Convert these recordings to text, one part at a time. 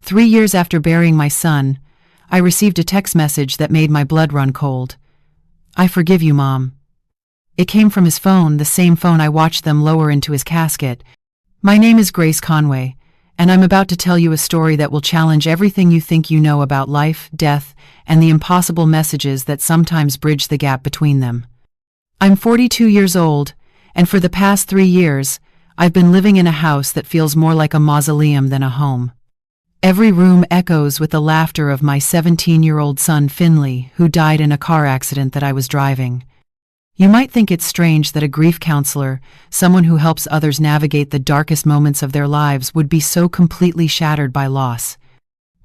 3 years after burying my son, I received a text message that made my blood run cold. "I forgive you, Mom." It came from his phone, the same phone I watched them lower into his casket. "My name is Grace Conway, and I'm about to tell you a story that will challenge everything you think you know about life, death, and the impossible messages that sometimes bridge the gap between them. I'm 42 years old, and for the past 3 years, I've been living in a house that feels more like a mausoleum than a home. Every room echoes with the laughter of my 17-year-old son Finley, who died in a car accident that I was driving. You might think it's strange that a grief counselor, someone who helps others navigate the darkest moments of their lives, would be so completely shattered by loss.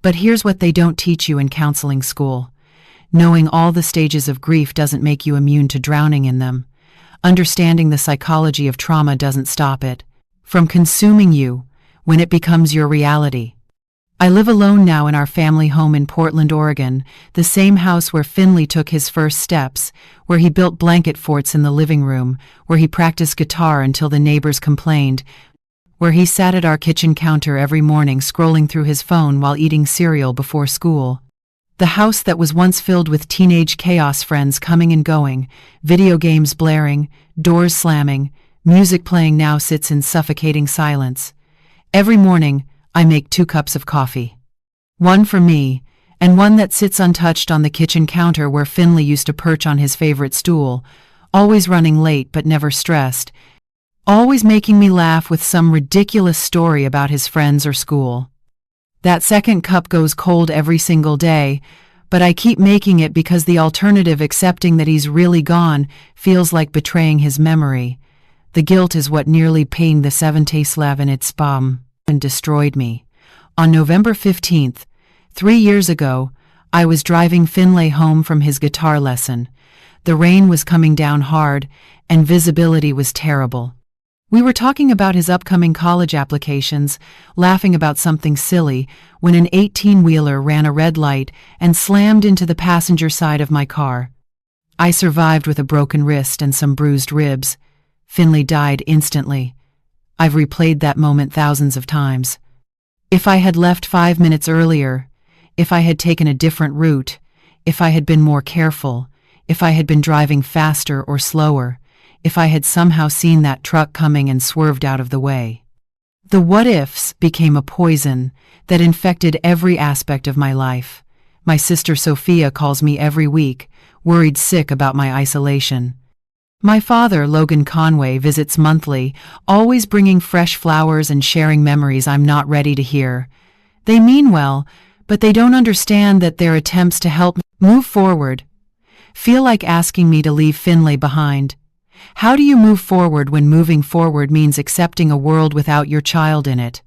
But here's what they don't teach you in counseling school. Knowing all the stages of grief doesn't make you immune to drowning in them. Understanding the psychology of trauma doesn't stop it from consuming you when it becomes your reality. I live alone now in our family home in Portland, Oregon, the same house where Finley took his first steps, where he built blanket forts in the living room, where he practiced guitar until the neighbors complained, where he sat at our kitchen counter every morning scrolling through his phone while eating cereal before school. The house that was once filled with teenage chaos, friends coming and going, video games blaring, doors slamming, music playing, now sits in suffocating silence. Every morning, I make 2 cups of coffee. One for me, and one that sits untouched on the kitchen counter where Finley used to perch on his favorite stool, always running late but never stressed, always making me laugh with some ridiculous story about his friends or school. That second cup goes cold every single day, but I keep making it because the alternative, accepting that he's really gone, feels like betraying his memory. The guilt is what nearly pained the 7th slab in its bomb and destroyed me. On November 15th, 3 years ago, I was driving Finlay home from his guitar lesson. The rain was coming down hard, and visibility was terrible. We were talking about his upcoming college applications, laughing about something silly, when an 18-wheeler ran a red light and slammed into the passenger side of my car. I survived with a broken wrist and some bruised ribs. Finley died instantly. I've replayed that moment thousands of times. If I had left 5 minutes earlier, if I had taken a different route, if I had been more careful, if I had been driving faster or slower, if I had somehow seen that truck coming and swerved out of the way. The what-ifs became a poison that infected every aspect of my life. My sister Sophia calls me every week, worried sick about my isolation. My father, Logan Conway, visits monthly, always bringing fresh flowers and sharing memories I'm not ready to hear. They mean well, but they don't understand that their attempts to help me move forward feel like asking me to leave Finlay behind. How do you move forward when moving forward means accepting a world without your child in it?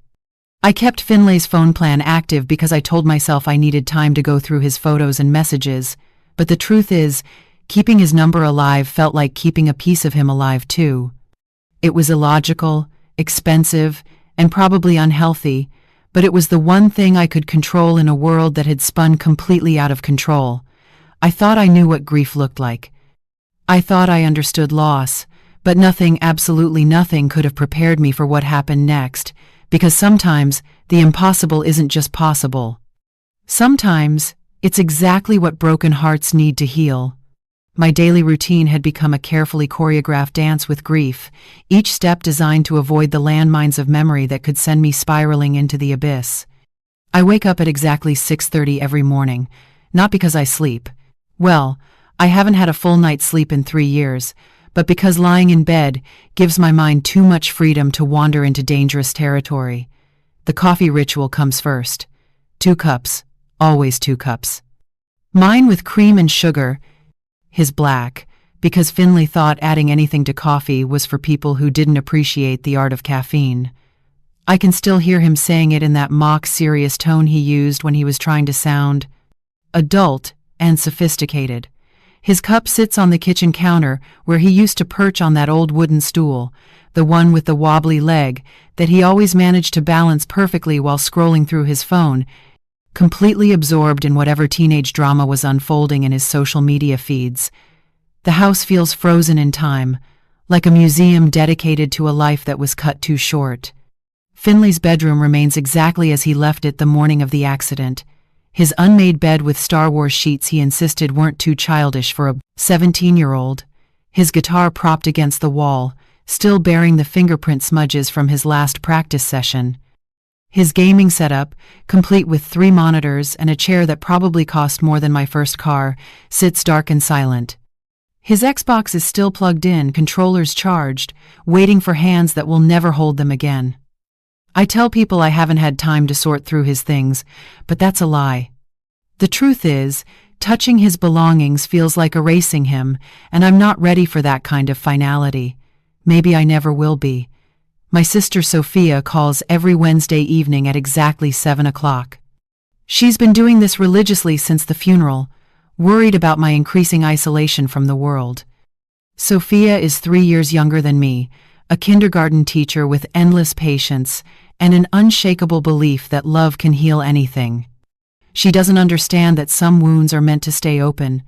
I kept Finlay's phone plan active because I told myself I needed time to go through his photos and messages, but the truth is, keeping his number alive felt like keeping a piece of him alive too. It was illogical, expensive, and probably unhealthy, but it was the one thing I could control in a world that had spun completely out of control. I thought I knew what grief looked like. I thought I understood loss, but nothing, absolutely nothing, could have prepared me for what happened next, because sometimes the impossible isn't just possible. Sometimes it's exactly what broken hearts need to heal. My daily routine had become a carefully choreographed dance with grief, each step designed to avoid the landmines of memory that could send me spiraling into the abyss. I wake up at exactly 6:30 every morning, not because I sleep. Well, I haven't had a full night's sleep in 3 years, but because lying in bed gives my mind too much freedom to wander into dangerous territory. The coffee ritual comes first. 2 cups, always 2 cups. Mine with cream and sugar, his black, because Finlay thought adding anything to coffee was for people who didn't appreciate the art of caffeine. I can still hear him saying it in that mock serious tone he used when he was trying to sound adult and sophisticated. His cup sits on the kitchen counter where he used to perch on that old wooden stool, the one with the wobbly leg that he always managed to balance perfectly while scrolling through his phone, completely absorbed in whatever teenage drama was unfolding in his social media feeds. The house feels frozen in time, like a museum dedicated to a life that was cut too short. Finley's bedroom remains exactly as he left it the morning of the accident. His unmade bed with Star Wars sheets he insisted weren't too childish for a 17-year-old. His guitar propped against the wall, still bearing the fingerprint smudges from his last practice session. His gaming setup, complete with 3 monitors and a chair that probably cost more than my first car, sits dark and silent. His Xbox is still plugged in, controllers charged, waiting for hands that will never hold them again. I tell people I haven't had time to sort through his things, but that's a lie. The truth is, touching his belongings feels like erasing him, and I'm not ready for that kind of finality. Maybe I never will be. My sister Sophia calls every Wednesday evening at exactly 7 o'clock. She's been doing this religiously since the funeral, worried about my increasing isolation from the world. Sophia is 3 years younger than me, a kindergarten teacher with endless patience and an unshakable belief that love can heal anything. She doesn't understand that some wounds are meant to stay open,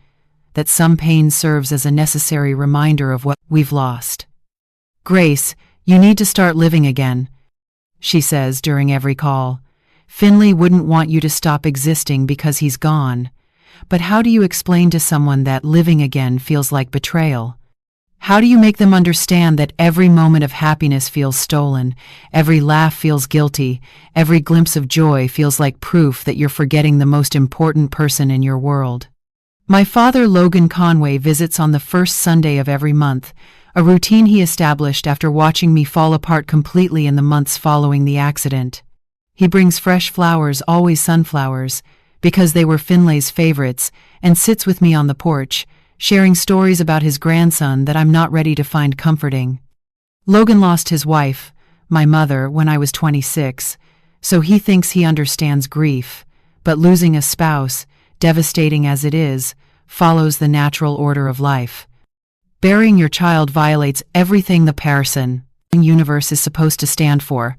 that some pain serves as a necessary reminder of what we've lost. "Grace, you need to start living again," she says during every call. "Finley wouldn't want you to stop existing because he's gone. But how do you explain to someone that living again feels like betrayal? How do you make them understand that every moment of happiness feels stolen, every laugh feels guilty, every glimpse of joy feels like proof that you're forgetting the most important person in your world?" My father, Logan Conway, visits on the first Sunday of every month, a routine he established after watching me fall apart completely in the months following the accident. He brings fresh flowers, always sunflowers, because they were Finlay's favorites, and sits with me on the porch, sharing stories about his grandson that I'm not ready to find comforting. Logan lost his wife, my mother, when I was 26, so he thinks he understands grief, but losing a spouse, devastating as it is, follows the natural order of life. Burying your child violates everything the person universe is supposed to stand for.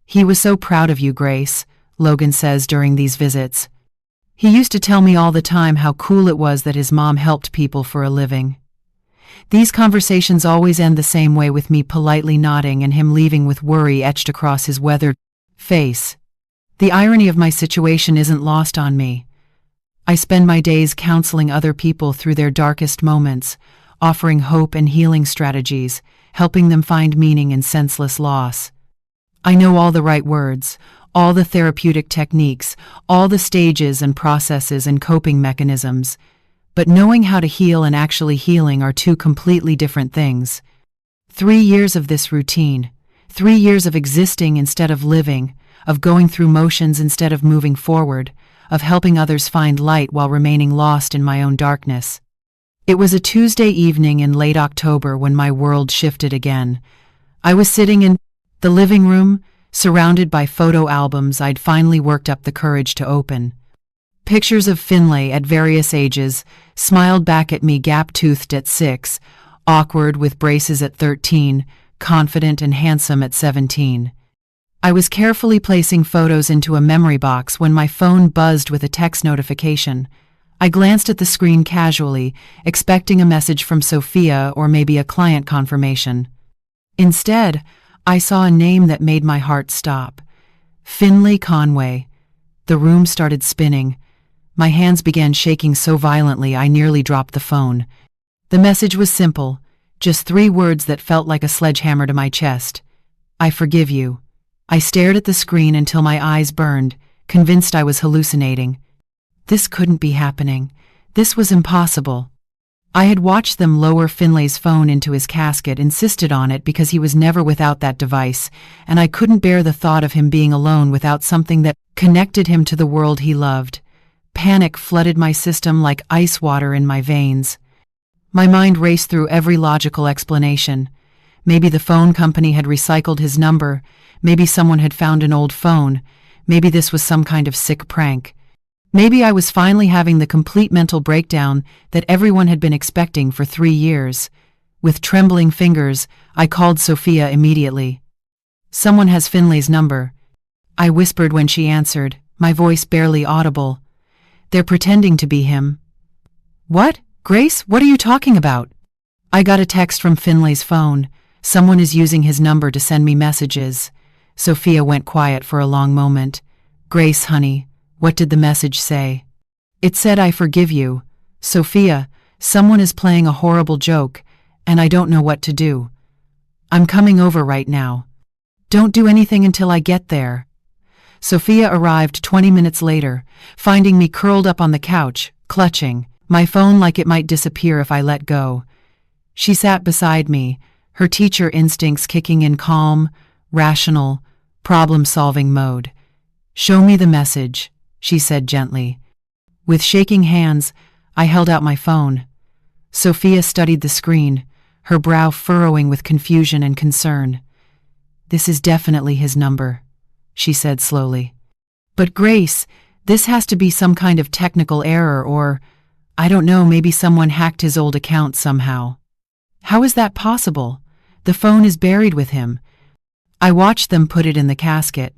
"He was so proud of you, Grace," Logan says during these visits. He used to tell me all the time how cool it was that his mom helped people for a living. These conversations always end the same way, with me politely nodding and him leaving with worry etched across his weathered face. The irony of my situation isn't lost on me. I spend my days counseling other people through their darkest moments, offering hope and healing strategies, helping them find meaning in senseless loss. I know all the right words, all the therapeutic techniques, all the stages and processes and coping mechanisms, but knowing how to heal and actually healing are two completely different things. 3 years of this routine, 3 years of existing instead of living, of going through motions instead of moving forward, of helping others find light while remaining lost in my own darkness. It was a Tuesday evening in late October when my world shifted again. I was sitting in the living room, surrounded by photo albums I'd finally worked up the courage to open. Pictures of Finlay at various ages smiled back at me, gap-toothed at 6, awkward with braces at 13, confident and handsome at 17. I was carefully placing photos into a memory box when my phone buzzed with a text notification. I glanced at the screen casually, expecting a message from Sophia or maybe a client confirmation. Instead, I saw a name that made my heart stop. Finlay Conway. The room started spinning. My hands began shaking so violently I nearly dropped the phone. The message was simple, just 3 words that felt like a sledgehammer to my chest. "I forgive you." I stared at the screen until my eyes burned, convinced I was hallucinating. This couldn't be happening. This was impossible. I had watched them lower Finlay's phone into his casket, insisted on it because he was never without that device, and I couldn't bear the thought of him being alone without something that connected him to the world he loved. Panic flooded my system like ice water in my veins. My mind raced through every logical explanation. Maybe the phone company had recycled his number. Maybe someone had found an old phone. Maybe this was some kind of sick prank. Maybe I was finally having the complete mental breakdown that everyone had been expecting for 3 years. With trembling fingers, I called Sophia immediately. "Someone has Finlay's number," I whispered when she answered, my voice barely audible. "They're pretending to be him." "What? Grace, what are you talking about?" "I got a text from Finlay's phone. Someone is using his number to send me messages. Sophia went quiet for a long moment. Grace, honey, what did the message say? It said, I forgive you. Sophia, someone is playing a horrible joke, and I don't know what to do. I'm coming over right now. Don't do anything until I get there. Sophia arrived 20 minutes later, finding me curled up on the couch, clutching my phone like it might disappear if I let go. She sat beside me, her teacher instincts kicking in calm, rational, problem-solving mode. Show me the message, she said gently. With shaking hands, I held out my phone. Sophia studied the screen, her brow furrowing with confusion and concern. This is definitely his number, she said slowly. But Grace, this has to be some kind of technical error or, I don't know, maybe someone hacked his old account somehow. How is that possible? The phone is buried with him. I watched them put it in the casket.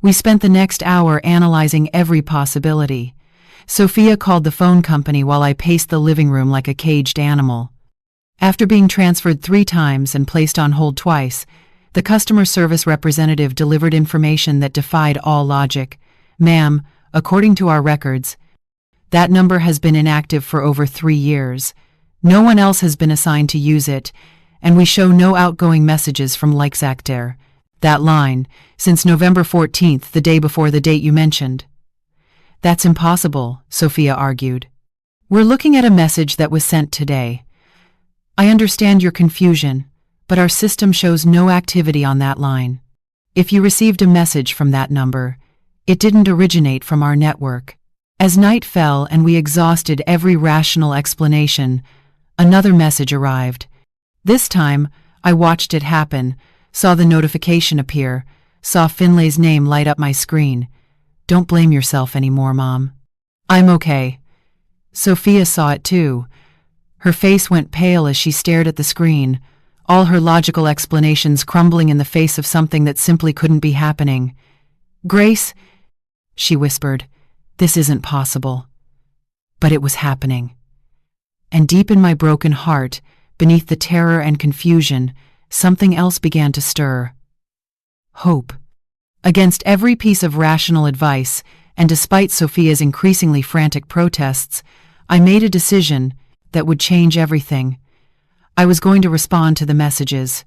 We spent the next hour analyzing every possibility. Sophia called the phone company while I paced the living room like a caged animal. After being transferred 3 times and placed on hold twice, the customer service representative delivered information that defied all logic. Ma'am, according to our records, that number has been inactive for over 3 years. No one else has been assigned to use it, and we show no outgoing messages from Leixacter, that line, since November 14th, the day before the date you mentioned. That's impossible, Sophia argued. We're looking at a message that was sent today. I understand your confusion, but our system shows no activity on that line. If you received a message from that number, it didn't originate from our network. As night fell and we exhausted every rational explanation, another message arrived. This time, I watched it happen, saw the notification appear, saw Finlay's name light up my screen. Don't blame yourself anymore, Mom. I'm okay. Sophia saw it too. Her face went pale as she stared at the screen, all her logical explanations crumbling in the face of something that simply couldn't be happening. Grace, she whispered, this isn't possible. But it was happening. And deep in my broken heart, beneath the terror and confusion, something else began to stir. Hope. Against every piece of rational advice, and despite Sophia's increasingly frantic protests, I made a decision that would change everything. I was going to respond to the messages.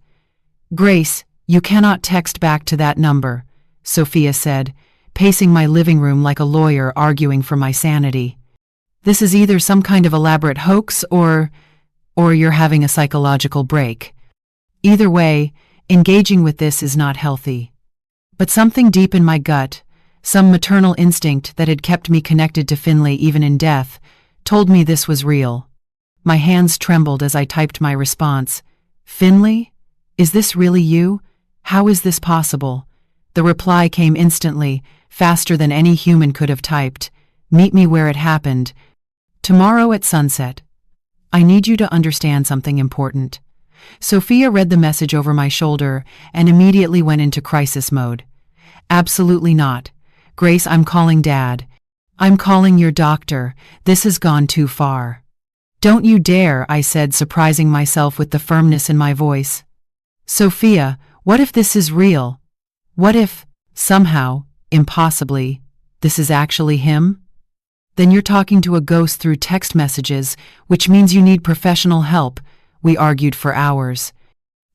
Grace, you cannot text back to that number, Sophia said, pacing my living room like a lawyer arguing for my sanity. This is either some kind of elaborate hoax or you're having a psychological break. Either way, engaging with this is not healthy. But something deep in my gut, some maternal instinct that had kept me connected to Finlay even in death, told me this was real. My hands trembled as I typed my response. Finlay? Is this really you? How is this possible? The reply came instantly, faster than any human could have typed. Meet me where it happened. Tomorrow at sunset. I need you to understand something important. Sophia read the message over my shoulder and immediately went into crisis mode. Absolutely not. Grace, I'm calling Dad. I'm calling your doctor. This has gone too far. Don't you dare, I said, surprising myself with the firmness in my voice. Sophia, what if this is real? What if, somehow, impossibly, this is actually him? Then you're talking to a ghost through text messages, which means you need professional help. We argued for hours.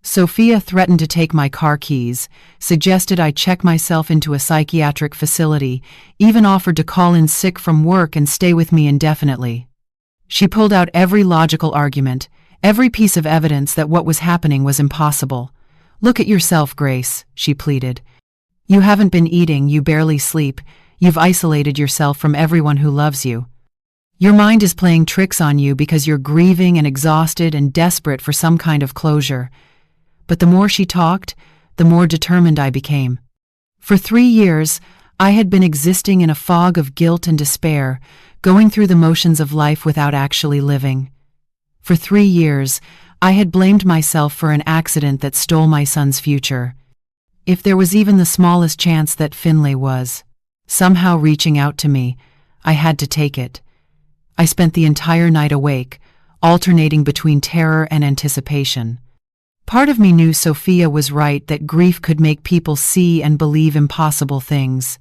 Sophia threatened to take my car keys, suggested I check myself into a psychiatric facility, even offered to call in sick from work and stay with me indefinitely. She pulled out every logical argument, every piece of evidence that what was happening was impossible. Look at yourself, Grace, she pleaded. You haven't been eating, you barely sleep, you've isolated yourself from everyone who loves you. Your mind is playing tricks on you because you're grieving and exhausted and desperate for some kind of closure. But the more she talked, the more determined I became. For 3 years, I had been existing in a fog of guilt and despair, going through the motions of life without actually living. For 3 years, I had blamed myself for an accident that stole my son's future. If there was even the smallest chance that Finlay was somehow reaching out to me, I had to take it. I spent the entire night awake, alternating between terror and anticipation. Part of me knew Sophia was right, that grief could make people see and believe impossible things.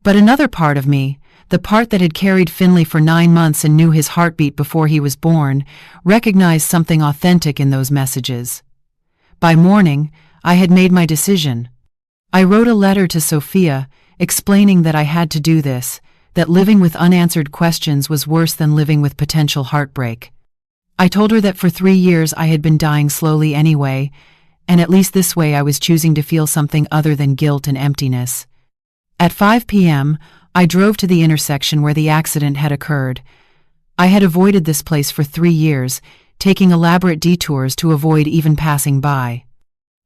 But another part of me, the part that had carried Finlay for 9 months and knew his heartbeat before he was born, recognized something authentic in those messages. By morning, I had made my decision. I wrote a letter to Sophia, explaining that I had to do this, that living with unanswered questions was worse than living with potential heartbreak. I told her that for 3 years I had been dying slowly anyway, and at least this way I was choosing to feel something other than guilt and emptiness. At 5 p.m., I drove to the intersection where the accident had occurred. I had avoided this place for 3 years, taking elaborate detours to avoid even passing by.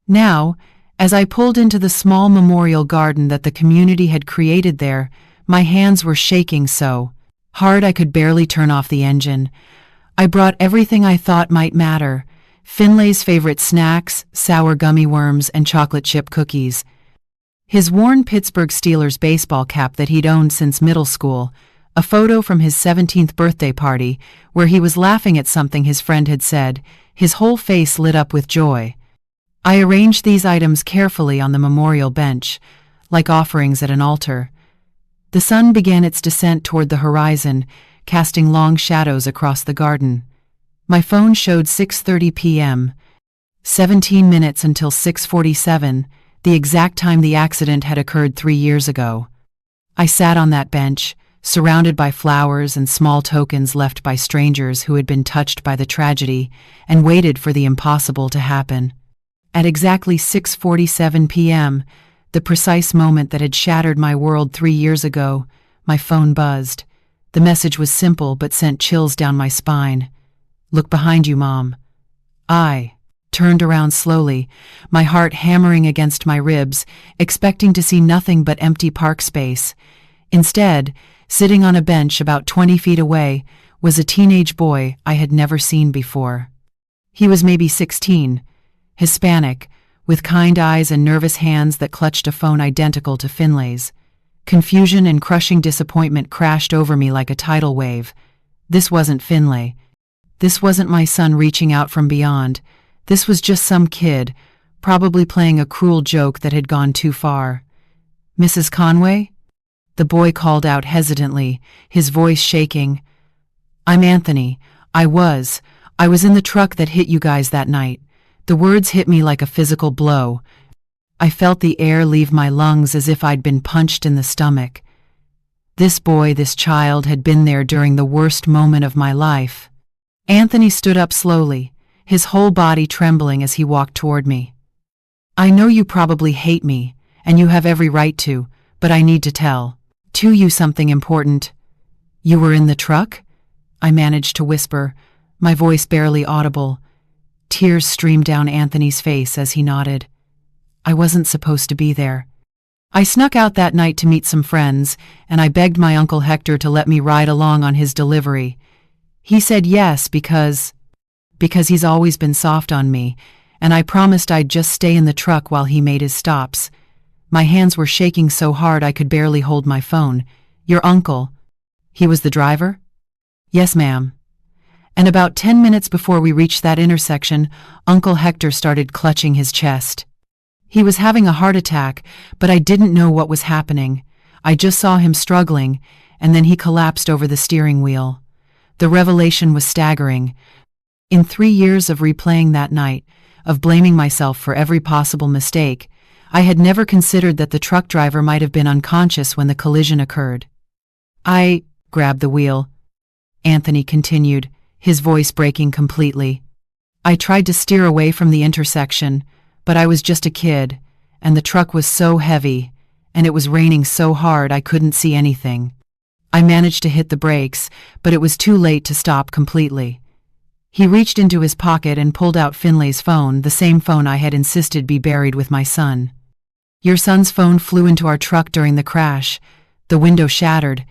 Now, as I pulled into the small memorial garden that the community had created there, my hands were shaking so hard I could barely turn off the engine. I brought everything I thought might matter: Finlay's favorite snacks, sour gummy worms, and chocolate chip cookies. His worn Pittsburgh Steelers baseball cap that he'd owned since middle school, a photo from his 17th birthday party where he was laughing at something his friend had said, his whole face lit up with joy. I arranged these items carefully on the memorial bench, like offerings at an altar. The sun began its descent toward the horizon, casting long shadows across the garden. My phone showed 6:30 p.m., 17 minutes until 6:47, the exact time the accident had occurred 3 years ago. I sat on that bench, surrounded by flowers and small tokens left by strangers who had been touched by the tragedy, and waited for the impossible to happen. At exactly 6:47 p.m., the precise moment that had shattered my world 3 years ago, my phone buzzed. The message was simple but sent chills down my spine. "Look behind you, Mom." I turned around slowly, my heart hammering against my ribs, expecting to see nothing but empty park space. Instead, sitting on a bench about 20 feet away, was a teenage boy I had never seen before. He was maybe 16, Hispanic, with kind eyes and nervous hands that clutched a phone identical to Finlay's. Confusion and crushing disappointment crashed over me like a tidal wave. This wasn't Finlay. This wasn't my son reaching out from beyond. This was just some kid, probably playing a cruel joke that had gone too far. "Mrs. Conway?" The boy called out hesitantly, his voice shaking. "I'm Anthony. I was in the truck that hit you guys that night." The words hit me like a physical blow. I felt the air leave my lungs as if I'd been punched in the stomach. This boy, this child, had been there during the worst moment of my life. Anthony stood up slowly, his whole body trembling as he walked toward me. "I know you probably hate me, and you have every right to, but I need to tell you something important." "You were in the truck?" I managed to whisper, my voice barely audible. Tears streamed down Anthony's face as he nodded. "I wasn't supposed to be there. I snuck out that night to meet some friends, and I begged my Uncle Hector to let me ride along on his delivery. He said yes because he's always been soft on me, and I promised I'd just stay in the truck while he made his stops." My hands were shaking so hard I could barely hold my phone. "Your uncle? He was the driver?" "Yes, ma'am." And about 10 minutes before we reached that intersection, Uncle Hector started clutching his chest. He was having a heart attack, but I didn't know what was happening. I just saw him struggling, and then he collapsed over the steering wheel. The revelation was staggering. In 3 years of replaying that night, of blaming myself for every possible mistake, I had never considered that the truck driver might have been unconscious when the collision occurred. "I grabbed the wheel," Anthony continued, his voice breaking completely. "I tried to steer away from the intersection, but I was just a kid, and the truck was so heavy, and it was raining so hard I couldn't see anything. I managed to hit the brakes, but it was too late to stop completely." He reached into his pocket and pulled out Finlay's phone, the same phone I had insisted be buried with my son. "Your son's phone flew into our truck during the crash. The window shattered,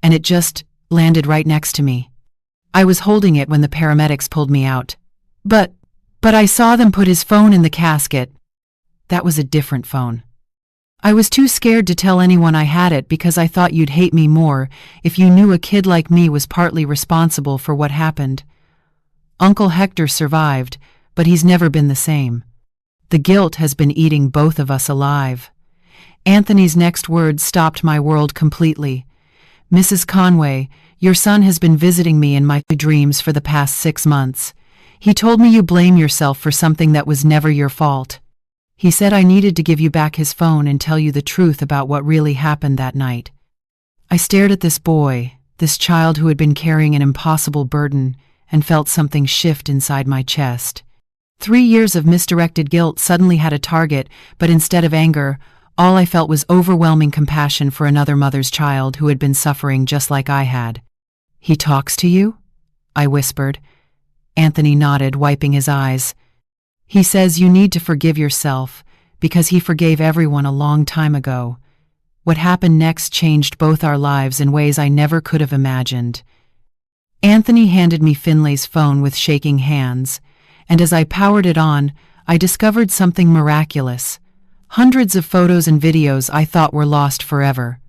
and it just landed right next to me. I was holding it when the paramedics pulled me out. But I saw them put his phone in the casket." That was a different phone. "I was too scared to tell anyone I had it because I thought you'd hate me more if you knew a kid like me was partly responsible for what happened." Uncle Hector survived, but he's never been the same. The guilt has been eating both of us alive." Anthony's next words stopped my world completely. "Mrs. Conway, your son has been visiting me in my dreams for the past 6 months. He told me you blame yourself for something that was never your fault. He said I needed to give you back his phone and tell you the truth about what really happened that night." I stared at this boy, this child who had been carrying an impossible burden, and felt something shift inside my chest. 3 years of misdirected guilt suddenly had a target, but instead of anger, all I felt was overwhelming compassion for another mother's child who had been suffering just like I had. "He talks to you?" I whispered. Anthony nodded, wiping his eyes. "He says you need to forgive yourself, because he forgave everyone a long time ago. What happened next changed both our lives in ways I never could have imagined." Anthony handed me Finlay's phone with shaking hands, and as I powered it on, I discovered something miraculous. Hundreds of photos and videos I thought were lost forever.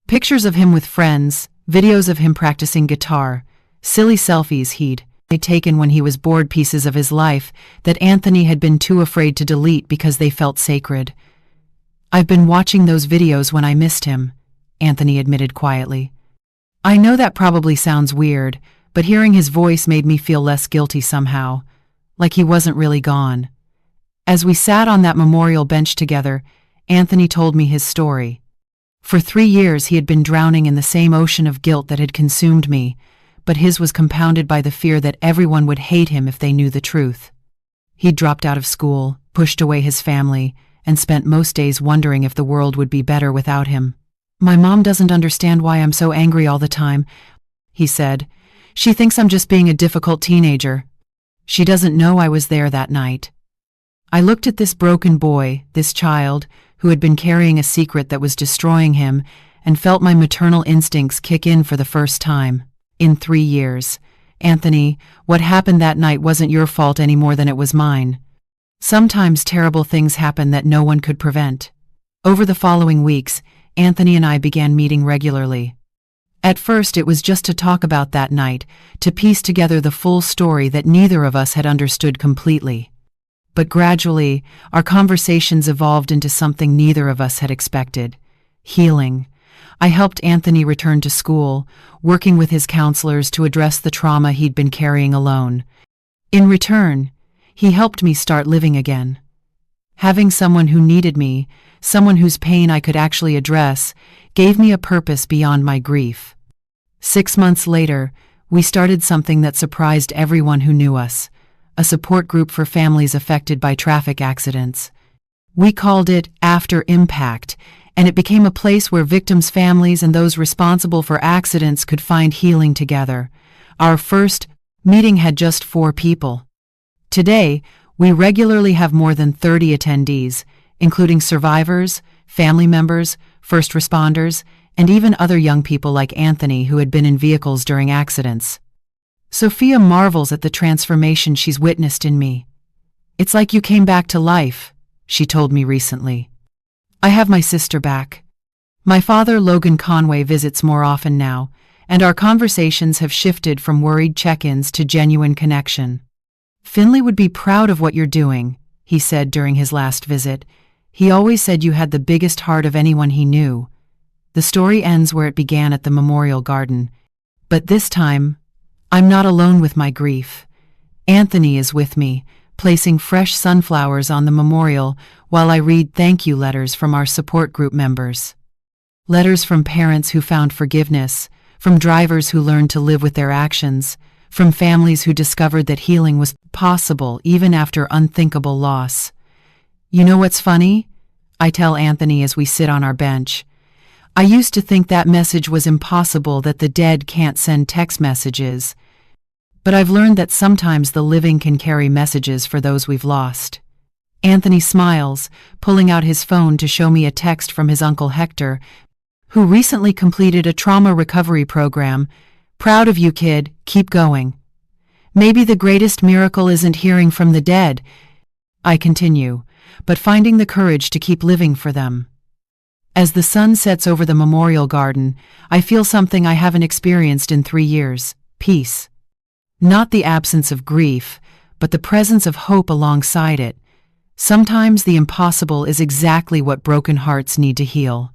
Pictures of him with friends, videos of him practicing guitar, silly selfies he'd taken when he was bored, pieces of his life that Anthony had been too afraid to delete because they felt sacred. "I've been watching those videos when I missed him," Anthony admitted quietly. I know that probably sounds weird, but hearing his voice made me feel less guilty somehow, like he wasn't really gone. As we sat on that memorial bench together, Anthony told me his story. For 3 years he had been drowning in the same ocean of guilt that had consumed me, but his was compounded by the fear that everyone would hate him if they knew the truth. He'd dropped out of school, pushed away his family, and spent most days wondering if the world would be better without him. "My mom doesn't understand why I'm so angry all the time," he said. "She thinks I'm just being a difficult teenager. She doesn't know I was there that night." I looked at this broken boy, this child, who had been carrying a secret that was destroying him, and felt my maternal instincts kick in for the first time in 3 years. "Anthony, what happened that night wasn't your fault any more than it was mine. Sometimes terrible things happen that no one could prevent." Over the following weeks, Anthony and I began meeting regularly. At first it was just to talk about that night, to piece together the full story that neither of us had understood completely. But gradually, our conversations evolved into something neither of us had expected: healing. I helped Anthony return to school, working with his counselors to address the trauma he'd been carrying alone. In return, he helped me start living again. Having someone who needed me, someone whose pain I could actually address, gave me a purpose beyond my grief. 6 months later, we started something that surprised everyone who knew us: a support group for families affected by traffic accidents. We called it After Impact, and it became a place where victims' families and those responsible for accidents could find healing together. Our first meeting had just 4 people. Today, we regularly have more than 30 attendees, including survivors, family members, first responders, and even other young people like Anthony who had been in vehicles during accidents. Sophia marvels at the transformation she's witnessed in me. "It's like you came back to life," she told me recently. I have my sister back. My father, Logan Conway, visits more often now, and our conversations have shifted from worried check-ins to genuine connection. "Finlay would be proud of what you're doing," he said during his last visit. "He always said you had the biggest heart of anyone he knew." The story ends where it began, at the memorial garden. But this time, I'm not alone with my grief. Anthony is with me, placing fresh sunflowers on the memorial while I read thank you letters from our support group members. Letters from parents who found forgiveness, from drivers who learned to live with their actions, from families who discovered that healing was possible even after unthinkable loss. "You know what's funny?" I tell Anthony as we sit on our bench. "I used to think that message was impossible, that the dead can't send text messages. But I've learned that sometimes the living can carry messages for those we've lost." Anthony smiles, pulling out his phone to show me a text from his uncle Hector, who recently completed a trauma recovery program. "Proud of you, kid, keep going. Maybe the greatest miracle isn't hearing from the dead," I continue, "but finding the courage to keep living for them." As the sun sets over the memorial garden, I feel something I haven't experienced in 3 years: peace. Not the absence of grief, but the presence of hope alongside it. Sometimes the impossible is exactly what broken hearts need to heal.